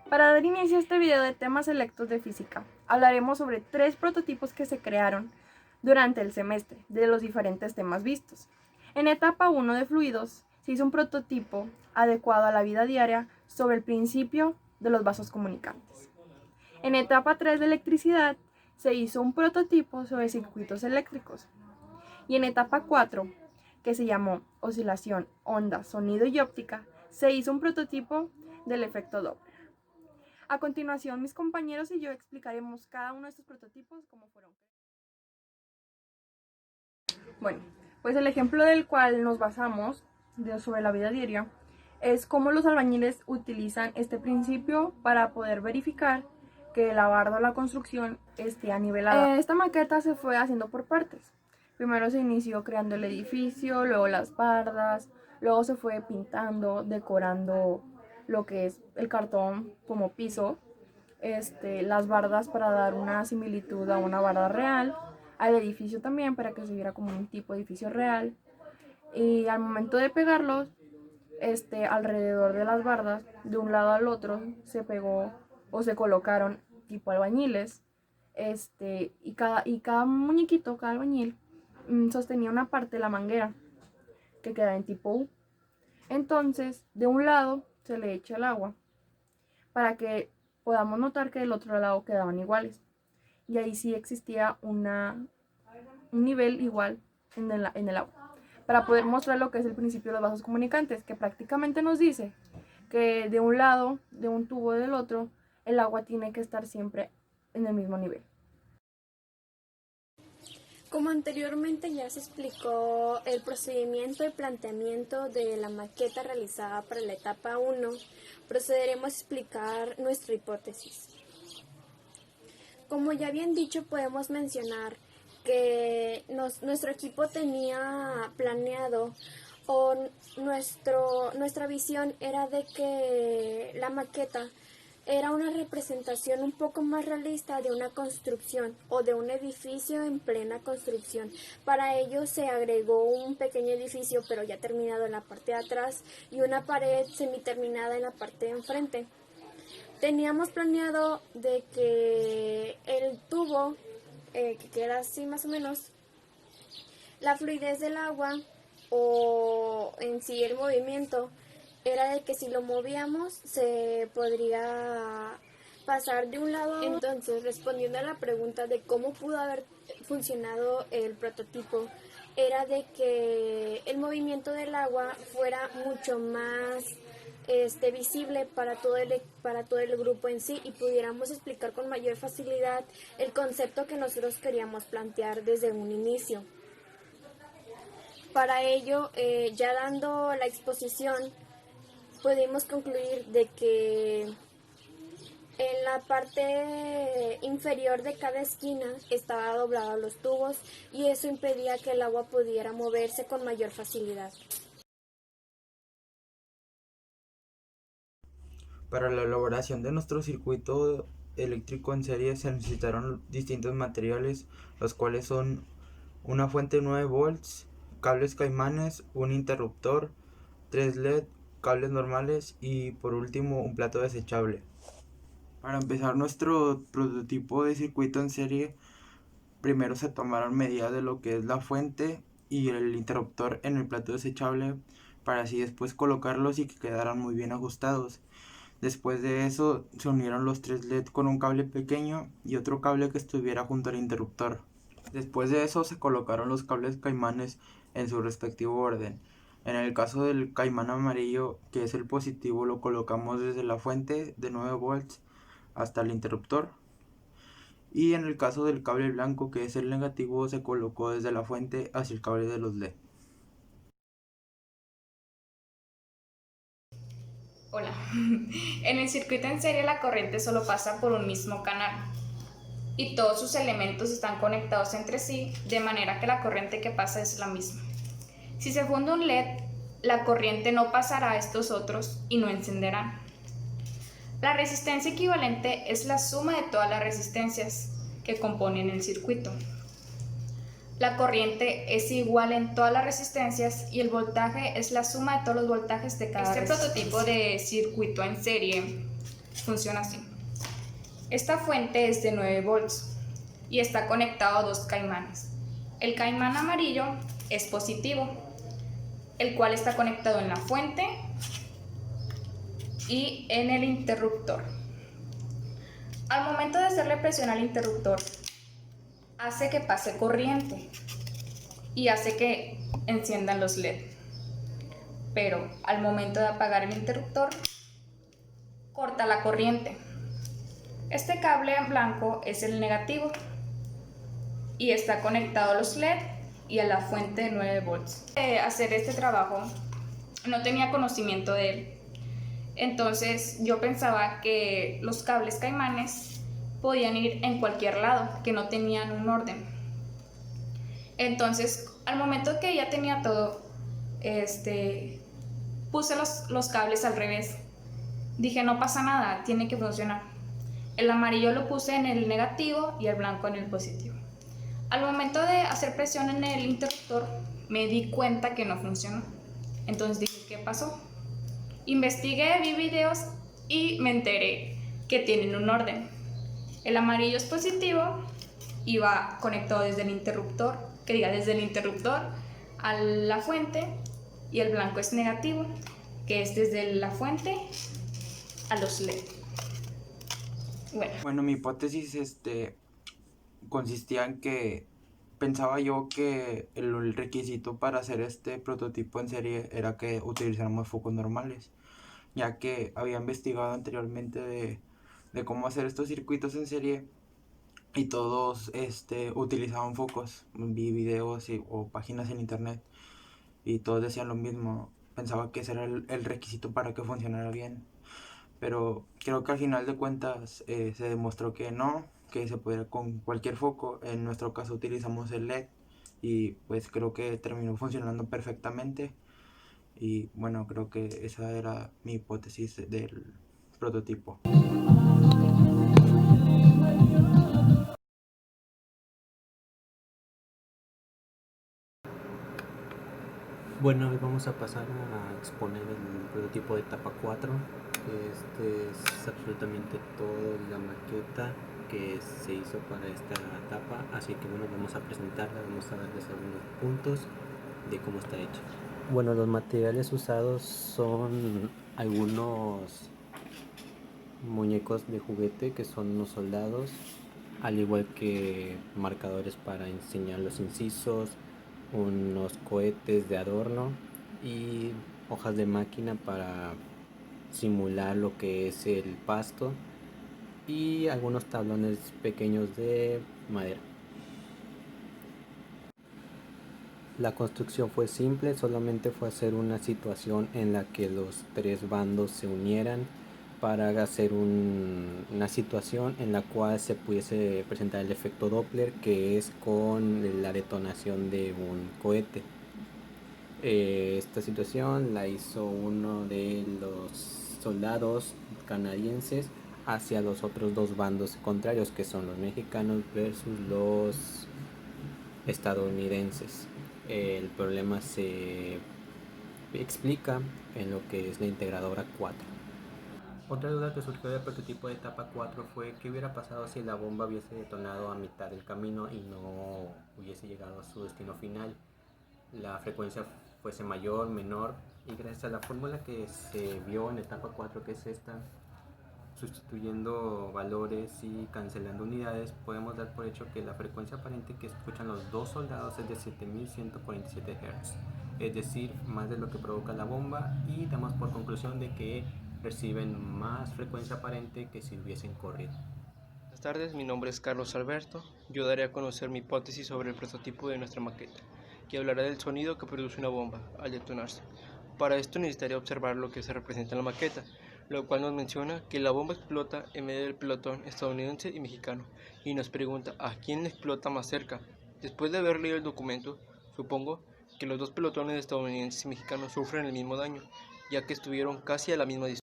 Para dar inicio a este video de temas selectos de física, hablaremos sobre 3 prototipos que se crearon durante el semestre de los diferentes temas vistos. En etapa 1 de fluidos se hizo un prototipo adecuado a la vida diaria sobre el principio de los vasos comunicantes. En etapa 3 de electricidad se hizo un prototipo sobre circuitos eléctricos. Y en etapa 4, que se llamó oscilación, onda, sonido y óptica, se hizo un prototipo del efecto Doppler. A continuación, mis compañeros y yo explicaremos cada uno de estos prototipos cómo fueron. Bueno, pues el ejemplo del cual nos basamos sobre la vida diaria es cómo los albañiles utilizan este principio para poder verificar que la barda o la construcción esté anivelada. Esta maqueta se fue haciendo por partes. Primero se inició creando el edificio, luego las bardas, luego se fue pintando, decorando lo que es el cartón como piso, las bardas para dar una similitud a una barda real, al edificio también para que se viera como un tipo de edificio real, y al momento de pegarlos, alrededor de las bardas, de un lado al otro, se pegó o se colocaron tipo albañiles, y cada muñequito, cada albañil, sostenía una parte de la manguera que queda en tipo U. Entonces, de un lado se le echa el agua para que podamos notar que del otro lado quedaban iguales. Y ahí sí existía un nivel igual en el agua. Para poder mostrar lo que es el principio de los vasos comunicantes, que prácticamente nos dice que de un lado, de un tubo y del otro, el agua tiene que estar siempre en el mismo nivel. Como anteriormente ya se explicó el procedimiento de planteamiento de la maqueta realizada para la etapa 1, procederemos a explicar nuestra hipótesis. Como ya bien dicho, podemos mencionar que nuestro equipo tenía planeado o nuestra visión era de que la maqueta era una representación un poco más realista de una construcción o de un edificio en plena construcción. Para ello se agregó un pequeño edificio, pero ya terminado en la parte de atrás, y una pared semiterminada en la parte de enfrente. Teníamos planeado de que el tubo, que queda así más o menos, la fluidez del agua o en sí el movimiento, era de que si lo movíamos se podría pasar de un lado a otro. Entonces, respondiendo a la pregunta de cómo pudo haber funcionado el prototipo, era de que el movimiento del agua fuera mucho más visible para todo el grupo en sí, y pudiéramos explicar con mayor facilidad el concepto que nosotros queríamos plantear desde un inicio. Para ello, ya dando la exposición, pudimos concluir de que en la parte inferior de cada esquina estaba doblado los tubos, y eso impedía que el agua pudiera moverse con mayor facilidad. Para la elaboración de nuestro circuito eléctrico en serie se necesitaron distintos materiales, los cuales son una fuente 9 volts, cables caimanes, un interruptor, 3 LED, cables normales y por último un plato desechable. Para empezar nuestro prototipo de circuito en serie, primero se tomaron medidas de lo que es la fuente y el interruptor en el plato desechable, para así después colocarlos y que quedaran muy bien ajustados. Después de eso se unieron los 3 LED con un cable pequeño y otro cable que estuviera junto al interruptor. Después de eso se colocaron los cables caimanes en su respectivo orden. En el caso del caimán amarillo, que es el positivo, lo colocamos desde la fuente de 9 volts hasta el interruptor. Y en el caso del cable blanco, que es el negativo, se colocó desde la fuente hacia el cable de los LED. Hola. En el circuito en serie la corriente solo pasa por un mismo canal y todos sus elementos están conectados entre sí de manera que la corriente que pasa es la misma. Si se funde un LED, la corriente no pasará a estos otros y no encenderán. La resistencia equivalente es la suma de todas las resistencias que componen el circuito. La corriente es igual en todas las resistencias y el voltaje es la suma de todos los voltajes de cada resistencia. Este prototipo de circuito en serie Funciona así. Esta fuente es de 9 volts y está conectado a dos caimanes. El caimán amarillo es positivo, el cual está conectado en la fuente y en el interruptor. Al momento de hacerle presión al interruptor, hace que pase corriente y hace que enciendan los LED. Pero al momento de apagar el interruptor, corta la corriente. Este cable blanco es el negativo y está conectado a los LED y a la fuente de 9 volts. Hacer este trabajo no tenía conocimiento de él. Entonces yo pensaba que los cables caimanes podían ir en cualquier lado, que no tenían un orden. Entonces al momento que ya tenía todo, puse los cables al revés. Dije, no pasa nada, tiene que funcionar. El amarillo lo puse en el negativo y el blanco en el positivo. Al momento de hacer presión en el interruptor, me di cuenta que no funcionó. Entonces dije, ¿qué pasó? Investigué, vi videos y me enteré que tienen un orden. El amarillo es positivo y va conectado desde el interruptor, desde el interruptor a la fuente, y el blanco es negativo, que es desde la fuente a los LED. Bueno, mi hipótesis consistía en que pensaba yo que el requisito para hacer este prototipo en serie era que utilizáramos focos normales, ya que había investigado anteriormente de cómo hacer estos circuitos en serie y todos utilizaban focos. Vi videos o páginas en internet y todos decían lo mismo. Pensaba que ese era el requisito para que funcionara bien, pero creo que al final de cuentas se demostró que no, que se puede con cualquier foco. En nuestro caso utilizamos el LED y pues creo que terminó funcionando perfectamente. Y bueno, creo que esa era mi hipótesis del prototipo. Bueno, hoy vamos a pasar a exponer el prototipo de etapa 4. Este es absolutamente toda la maqueta que se hizo para esta etapa, así que bueno, vamos a presentarla, vamos a darles algunos puntos de cómo está hecha. Bueno, los materiales usados son algunos muñecos de juguete que son unos soldados, al igual que marcadores para enseñar los incisos, unos cohetes de adorno y hojas de máquina para simular lo que es el pasto, y algunos tablones pequeños de madera. La construcción fue simple, solamente fue hacer una situación en la que los tres bandos se unieran para hacer una situación en la cual se pudiese presentar el efecto Doppler, que es con la detonación de un cohete. Esta situación la hizo uno de los soldados canadienses hacia los otros dos bandos contrarios, que son los mexicanos versus los estadounidenses. El problema se explica en lo que es la integradora 4. Otra duda que surgió del prototipo de etapa 4 fue qué hubiera pasado si la bomba hubiese detonado a mitad del camino y no hubiese llegado a su destino final. La frecuencia fuese mayor, menor, y gracias a la fórmula que se vio en etapa 4, que es esta, sustituyendo valores y cancelando unidades, podemos dar por hecho que la frecuencia aparente que escuchan los dos soldados es de 7147 Hz, es decir, más de lo que provoca la bomba, y damos por conclusión de que reciben más frecuencia aparente que si hubiesen corrido. Buenas tardes, mi nombre es Carlos Alberto. Yo daré a conocer mi hipótesis sobre el prototipo de nuestra maqueta, que hablará del sonido que produce una bomba al detonarse. Para esto necesitaría observar lo que se representa en la maqueta, lo cual nos menciona que la bomba explota en medio del pelotón estadounidense y mexicano, y nos pregunta a quién le explota más cerca. Después de haber leído el documento, supongo que los dos pelotones estadounidenses y mexicanos sufren el mismo daño, ya que estuvieron casi a la misma distancia.